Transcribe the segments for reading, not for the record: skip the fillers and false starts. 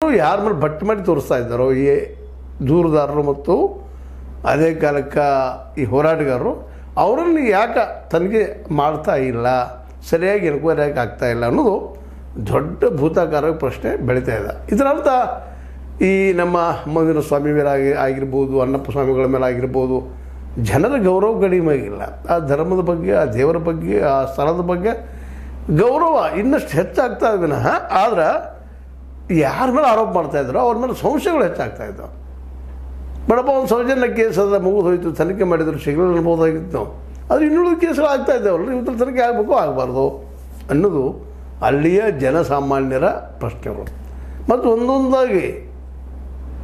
ಯಾರ ಮೇಲೆ ಬಟ್ಟೆ ಮಾಡಿ ತೋರಿಸ್ತಾ ಇದ್ದಾರೋ ಈ ದೂರುದಾರರು ಮತ್ತು ಅದೇ ಕಾಲಕ್ಕೆ ಈ ಹೋರಾಟಗಾರರು ಅವರಲ್ಲಿ ಯಾಕೆ ತನಗೆ ಮಾಡ್ತಾ ಇಲ್ಲ, ಸರಿಯಾಗಿ ಎನ್ಕ್ವೈರಿ ಯಾಕೆ ಆಗ್ತಾ ಇಲ್ಲ ಅನ್ನೋದು ದೊಡ್ಡ ಭೂತಾಕಾರ ಪ್ರಶ್ನೆ ಬೆಳೀತಾ ಇದೆ. ಇದರರ್ಥ ಈ ನಮ್ಮ ಮಂದಿರ ಸ್ವಾಮಿ ಮೇಲೆ ಆಗಿರ್ಬೋದು, ಅಣ್ಣಪ್ಪ ಸ್ವಾಮಿಗಳ ಮೇಲೆ ಆಗಿರ್ಬೋದು, ಜನರ ಗೌರವ ಕಡಿಮೆ ಆಗಿಲ್ಲ. ಆ ಧರ್ಮದ ಬಗ್ಗೆ, ಆ ದೇವರ ಬಗ್ಗೆ, ಆ ಸ್ಥಳದ ಬಗ್ಗೆ ಗೌರವ ಇನ್ನಷ್ಟು ಹೆಚ್ಚಾಗ್ತಾ ವಿನಃ, ಆದ್ರೆ ಯಾರ ಮೇಲೆ ಆರೋಪ ಮಾಡ್ತಾಯಿದ್ರು ಅವ್ರ ಮೇಲೆ ಸಂಶಯಗಳು ಹೆಚ್ಚಾಗ್ತಾಯಿದ್ದವು. ಬಡಪ್ಪ ಒಂದು ಸೌಜನ್ಯ ಕೇಸ್ ಅದ ಮುಗಿದು ಹೋಯಿತು, ತನಿಖೆ ಮಾಡಿದ್ರು ಸಿಗಲು ಅನ್ಬೋದಾಗಿತ್ತು. ಆದರೆ ಇನ್ನುಳಿದ ಕೇಸ್ಗಳು ಆಗ್ತಾ ಇದ್ದಾವಲ್ಲ, ಇವತ್ತು ತನಿಖೆ ಆಗಬೇಕು ಆಗಬಾರ್ದು ಅನ್ನೋದು ಅಲ್ಲಿಯ ಜನಸಾಮಾನ್ಯರ ಪ್ರಶ್ನೆಗಳು. ಮತ್ತು ಒಂದೊಂದಾಗಿ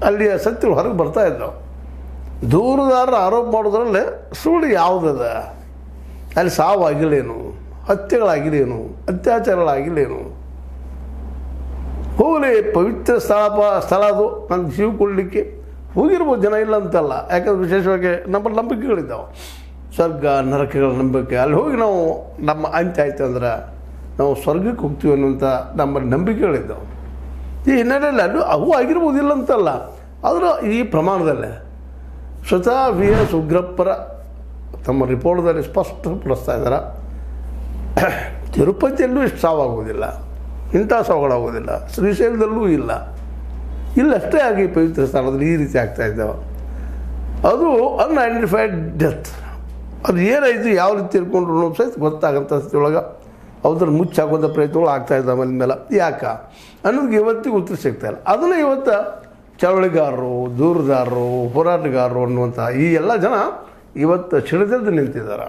ಅಲ್ಲಿಯ ಸತ್ಯಗಳು ಹೊರಗೆ ಬರ್ತಾ ಇದ್ದಾವೆ. ದೂರುದಾರರು ಆರೋಪ ಮಾಡೋದ್ರಲ್ಲೇ ಸುಳ್ಳು ಯಾವುದದ, ಅಲ್ಲಿ ಸಾವಾಗಿಲ್ಲೇನು, ಹತ್ಯೆಗಳಾಗಿಲ್ಲೇನು, ಅತ್ಯಾಚಾರಗಳಾಗಿಲ್ಲೇನು, ಹೋಗಲಿ ಪವಿತ್ರ ಸ್ಥಳ ಅದು, ನನ್ನ ಜೀವ ಕೊಡಲಿಕ್ಕೆ ಹೋಗಿರ್ಬೋದು ಜನ, ಇಲ್ಲ ಅಂತಲ್ಲ. ಯಾಕಂದ್ರೆ ವಿಶೇಷವಾಗಿ ನಮ್ಮಲ್ಲಿ ನಂಬಿಕೆಗಳಿದ್ದಾವೆ, ಸ್ವರ್ಗ ನರಕಗಳ ನಂಬಿಕೆ. ಅಲ್ಲಿ ಹೋಗಿ ನಾವು ನಮ್ಮ ಅಂತ್ಯ ಆಯ್ತು ಅಂದ್ರೆ ನಾವು ಸ್ವರ್ಗಕ್ಕೆ ಹೋಗ್ತೀವಿ ಅನ್ನುವಂಥ ನಮ್ಮಲ್ಲಿ ನಂಬಿಕೆಗಳಿದ್ದಾವೆ. ಈ ಹಿನ್ನೆಲೆಯಲ್ಲಿ ಅಲ್ಲೂ ಅವು ಆಗಿರ್ಬೋದಿಲ್ಲ ಅಂತಲ್ಲ, ಆದರೂ ಈ ಪ್ರಮಾಣದಲ್ಲೇ ಸ್ವತಃ ವಿ ಎಸ್ ಉಗ್ರಪ್ಪರ ತಮ್ಮ ರಿಪೋರ್ಟ್ದಲ್ಲಿ ಸ್ಪಷ್ಟಪಡಿಸ್ತಾ ಇದ್ದಾರೆ, ತಿರುಪತಿಯಲ್ಲೂ ಇಷ್ಟು ಸಾವಾಗೋದಿಲ್ಲ, ಇಂಥ ಸಾವುಗಳಾಗೋದಿಲ್ಲ, ಶ್ರೀಶೈಲದಲ್ಲೂ ಇಲ್ಲ, ಇಲ್ಲಷ್ಟೇ ಆಗಿ ಪವಿತ್ರ ಸ್ಥಳದಲ್ಲಿ ಈ ರೀತಿ ಆಗ್ತಾ ಇದ್ದಾವೆ. ಅದು ಅನ್ಐಡೆಂಟಿಫೈಡ್ ಡೆತ್. ಅದು ಏನಾಯಿತು, ಯಾವ ರೀತಿ ಇರ್ಕೊಂಡ್ರು ಸಹಿತ ಗೊತ್ತಾಗಂಥ ಸ್ಥಿತಿಯೊಳಗೆ ಅವ್ರನ್ನ ಮುಚ್ಚಾಕುವಂಥ ಪ್ರಯತ್ನಗಳು ಆಗ್ತಾಯಿದ್ದಾವೆ ಮೇಲೆ ಮೇಲೆ. ಯಾಕೆ ಅನ್ನೋದಕ್ಕೆ ಇವತ್ತಿಗೆ ಉತ್ತರ ಸಿಗ್ತಾಯಿಲ್ಲ. ಅದನ್ನು ಇವತ್ತು ಚಳವಳಿಗಾರರು, ದೂರುದಾರರು, ಹೋರಾಟಗಾರರು ಅನ್ನುವಂಥ ಈ ಎಲ್ಲ ಜನ ಇವತ್ತು ಸಿಡಿದೆದ್ದು ನಿಲ್ತಾ ಇದ್ದಾರೆ.